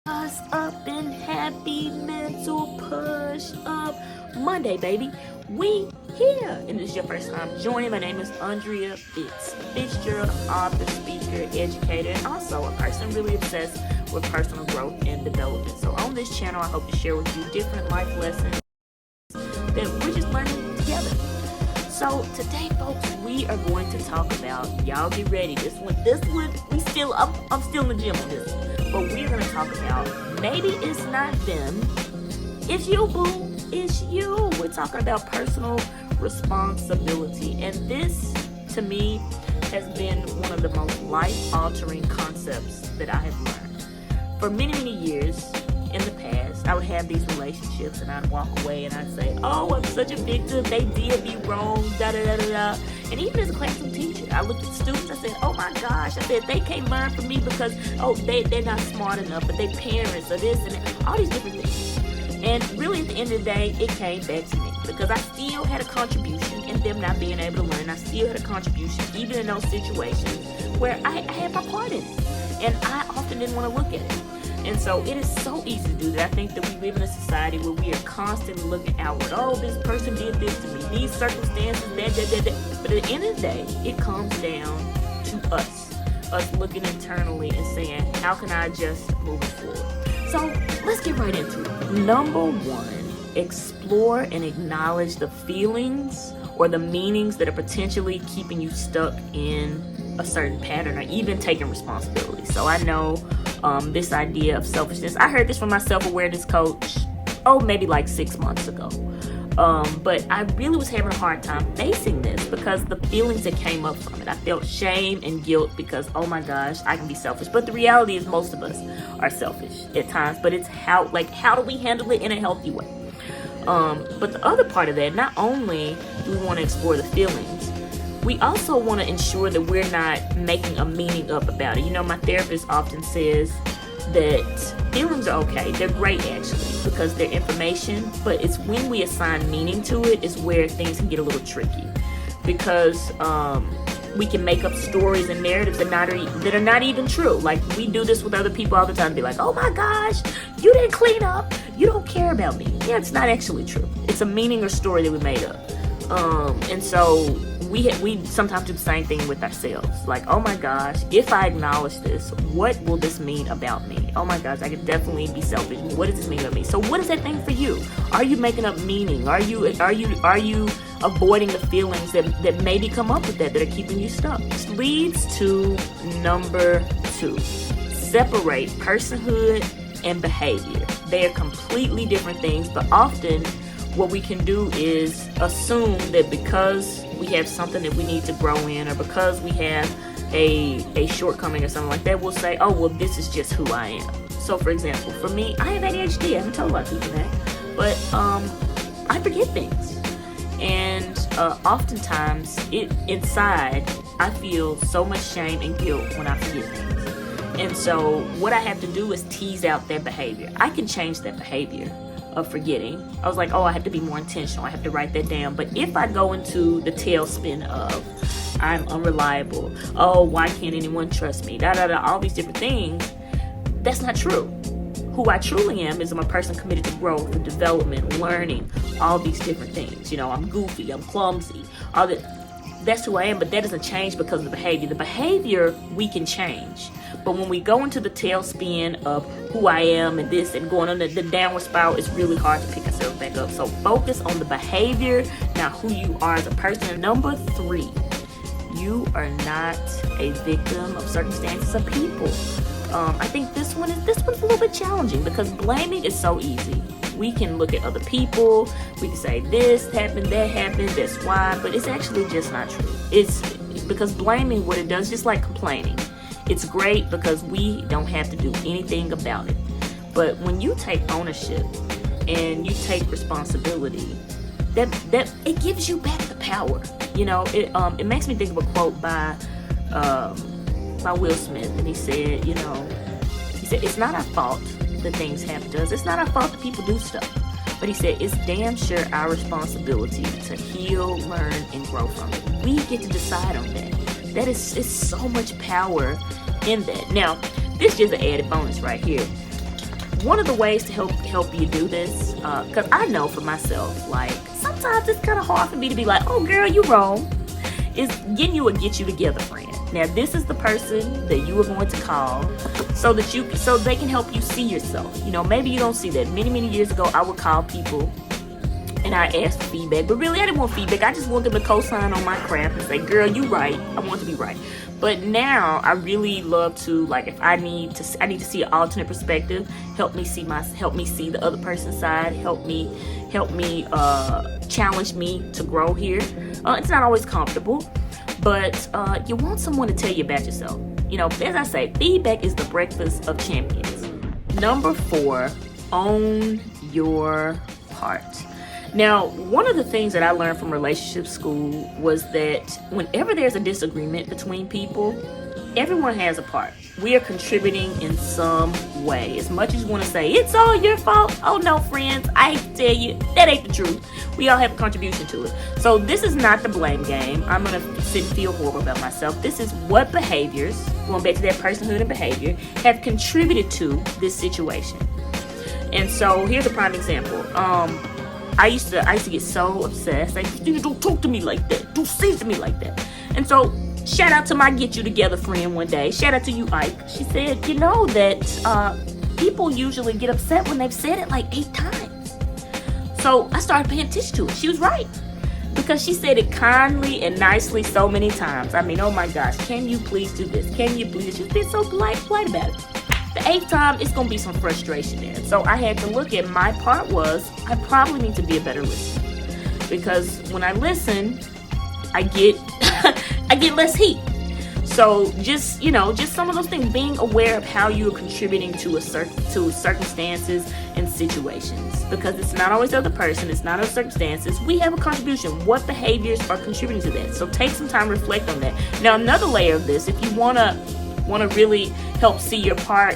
What's up and happy mental push up Monday, baby. We here. And this is your first time joining. My name is Andrea Fitzgerald, author, speaker, educator, and also a person really obsessed with personal growth and development. So on this channel, I hope to share with you different life lessons that we're just learning together. So today, folks, we are going to talk about, y'all get ready. This one, I'm still in the gym on this. But we're going to talk about maybe it's not them, it's you, boo, it's you. We're talking about personal responsibility. And this, to me, has been one of the most life-altering concepts that I have learned. For many, many years in the past, I would have these relationships and I'd walk away and I'd say, oh, I'm such a victim, they did me wrong, da-da-da-da-da. And even as a classroom teacher, I looked at students, I said, oh my gosh, I said, they can't learn from me because, they're not smart enough, but they parents or this and that, all these different things. And really at the end of the day, it came back to me because I still had a contribution in them not being able to learn. I still had a contribution even in those situations where I had my part in it. And I often didn't want to look at it. And so it is so easy to do that. I think that we live in a society where we are constantly looking outward. Oh, this person did this to me. These circumstances, that. But at the end of the day, it comes down to us looking internally and saying, how can I adjust moving forward? So let's get right into it. Number one, explore and acknowledge the feelings or the meanings that are potentially keeping you stuck in a certain pattern or even taking responsibility. So I know this idea of selfishness, I heard this from my self-awareness coach, maybe like 6 months ago. But I really was having a hard time facing this because the feelings that came up from it, I felt shame and guilt because, oh my gosh, I can be selfish. But the reality is most of us are selfish at times, but it's how do we handle it in a healthy way? But the other part of that, not only do we want to explore the feelings, we also want to ensure that we're not making a meaning up about it. You know, my therapist often says that feelings are okay. They're great, actually, because they're information. But it's when we assign meaning to it is where things can get a little tricky. Because we can make up stories and narratives that are not even true. Like, we do this with other people all the time. Be like, oh my gosh, you didn't clean up. You don't care about me. Yeah, it's not actually true. It's a meaning or story that we made up. And so we sometimes do the same thing with ourselves. Like, oh my gosh, if I acknowledge this, what will this mean about me? Oh my gosh, I could definitely be selfish. What does this mean about me? So what is that thing for you? Are you making up meaning? Are you avoiding the feelings that maybe come up with that are keeping you stuck? This leads to number 2. Separate personhood and behavior. They are completely different things, but often what we can do is assume that because we have something that we need to grow in, or because we have a shortcoming or something like that, we'll say, oh, well, this is just who I am. So, for example, for me, I have ADHD. I haven't told a lot of people that. But I forget things. And oftentimes, inside, I feel so much shame and guilt when I forget things. And so what I have to do is tease out that behavior. I can change that behavior of forgetting. I was like, I have to be more intentional. I have to write that down. But if I go into the tailspin of I'm unreliable, why can't anyone trust me, all these different things, that's not true. Who I truly am is I'm a person committed to growth and development, learning, all these different things. You know, I'm goofy, I'm clumsy, all that. That's who I am, but that doesn't change because of the behavior. The behavior we can change. But when we go into the tailspin of who I am and this and going on the downward spiral, it's really hard to pick ourselves back up. So focus on the behavior, not who you are as a person. And number 3, you are not a victim of circumstances or people. I think this one's a little bit challenging because blaming is so easy. We can look at other people, we can say this happened, that's why, but it's actually just not true. It's because blaming, what it does, just like complaining, it's great because we don't have to do anything about it. But when you take ownership and you take responsibility, that it gives you back the power. You know, it makes me think of a quote by Will Smith, and he said, it's not our fault that things happen to us. It's not our fault that people do stuff. But he said, it's damn sure our responsibility to heal, learn, and grow from it. We get to decide on that. It's so much power in that. Now, this is just an added bonus right here. one of the ways to help you do this, because I know for myself, like, sometimes it's kind of hard for me to be like, oh girl, you wrong, is getting you a get you together friend. Now, this is the person that you are going to call so they can help you see yourself. You know, maybe you don't see that. Many years ago, I would call people and I asked for feedback, but really I didn't want feedback. I just wanted them to co-sign on my crap and say, girl, you right. I want to be right. But now I really love to, like, if I need to see an alternate perspective, help me see the other person's side, help me challenge me to grow here. It's not always comfortable, but you want someone to tell you about yourself. You know, as I say, feedback is the breakfast of champions. Number 4, own your part. Now, one of the things that I learned from relationship school was that whenever there's a disagreement between people, everyone has a part. We are contributing in some way. As much as you want to say, it's all your fault. Oh no, friends, I hate to tell you, that ain't the truth. We all have a contribution to it. So this is not the blame game. I'm going to sit and feel horrible about myself. This is what behaviors, going back to that personhood and behavior, have contributed to this situation. And so here's a prime example. I used to get so obsessed. Like, don't talk to me like that. Don't say to me like that. And so, shout out to my get you together friend one day. Shout out to you, Ike. She said, you know that people usually get upset when they've said it like 8 times. So I started paying attention to it. She was right. Because she said it kindly and nicely so many times. I mean, oh my gosh, can you please do this? Can you please? She's been so polite about it. The 8th time, it's going to be some frustration there. So I had to look at my part was, I probably need to be a better listener. Because when I listen, I get I get less heat. So just some of those things, being aware of how you are contributing to circumstances and situations. Because it's not always the other person, it's not other circumstances. We have a contribution. What behaviors are contributing to that? So take some time to reflect on that. Now, another layer of this, if you want to really help see your part,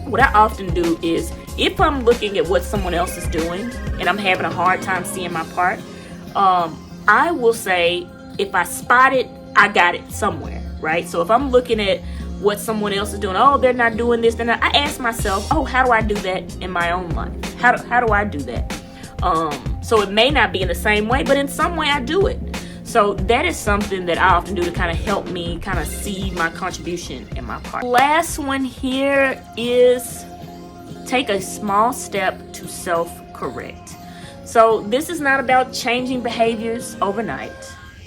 what I often do is, if I'm looking at what someone else is doing and I'm having a hard time seeing my part, I will say, if I spot it, I got it somewhere, right? So if I'm looking at what someone else is doing, oh, they're not doing this, then I ask myself, oh, how do I do that in my own life? How do I do that? So it may not be in the same way, but in some way I do it. So that is something that I often do to kind of help me kind of see my contribution in my part. Last one here is take a small step to self-correct. So this is not about changing behaviors overnight.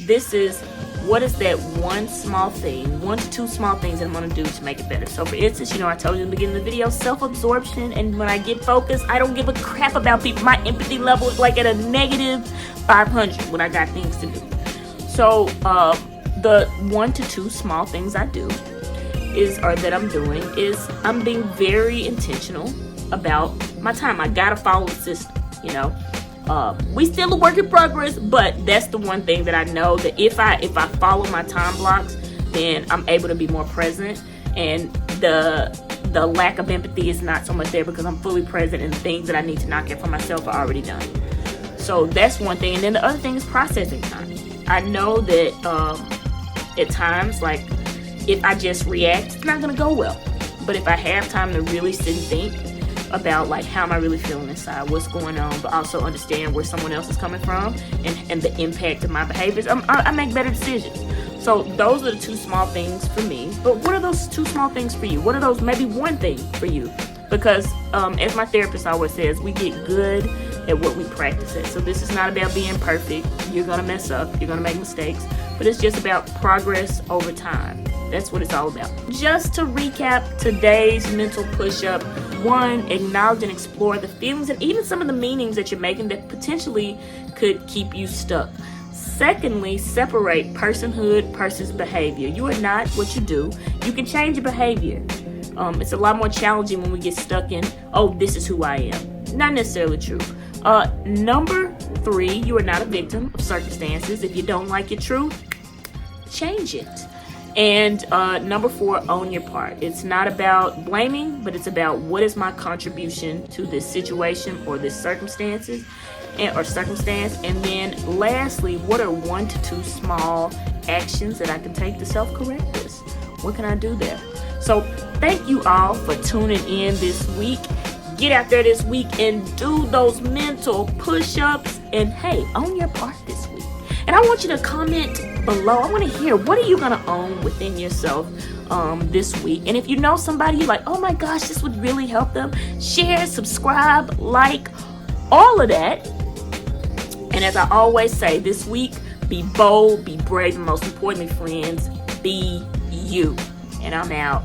This is, what is that one to two small things that I'm going to do to make it better? So for instance, I told you in the beginning of the video, self-absorption. And when I get focused, I don't give a crap about people. My empathy level is like at a negative 500 when I got things to do. So the 1 to 2 small things I do that I'm doing is I'm being very intentional about my time. I gotta follow the system, we still a work in progress, but that's the one thing that I know that if I follow my time blocks, then I'm able to be more present, and the lack of empathy is not so much there because I'm fully present and the things that I need to knock out for myself are already done. So that's one thing. And then the other thing is processing time. I know that at times, like, if I just react, it's not going to go well. But if I have time to really sit and think about, like, how am I really feeling inside, what's going on, but also understand where someone else is coming from and the impact of my behaviors, I make better decisions. So those are the 2 small things for me. But what are those 2 small things for you? What are those, maybe one thing for you? Because as my therapist always says, we get good at what we practice at. So this is not about being perfect. You're going to mess up. You're going to make mistakes. But it's just about progress over time. That's what it's all about. Just to recap today's mental push-up. 1, acknowledge and explore the feelings and even some of the meanings that you're making that potentially could keep you stuck. Secondly, separate personhood versus behavior. You are not what you do. You can change your behavior. It's a lot more challenging when we get stuck in, oh, this is who I am. Not necessarily true. Number 3, you are not a victim of circumstances. If you don't like your truth, change it. And number 4, own your part. It's not about blaming, but it's about what is my contribution to this situation or this circumstance. And then lastly, what are 1 to 2 small actions that I can take to self-correct this? What can I do there? So thank you all for tuning in this week. Get out there this week and do those mental push-ups. And hey, own your part this week. And I want you to comment below. I want to hear, what are you going to own within yourself this week? And if you know somebody you're like, oh my gosh, this would really help them, share, subscribe, like, all of that. And as I always say, this week, be bold, be brave, and most importantly, friends, be you. And I'm out.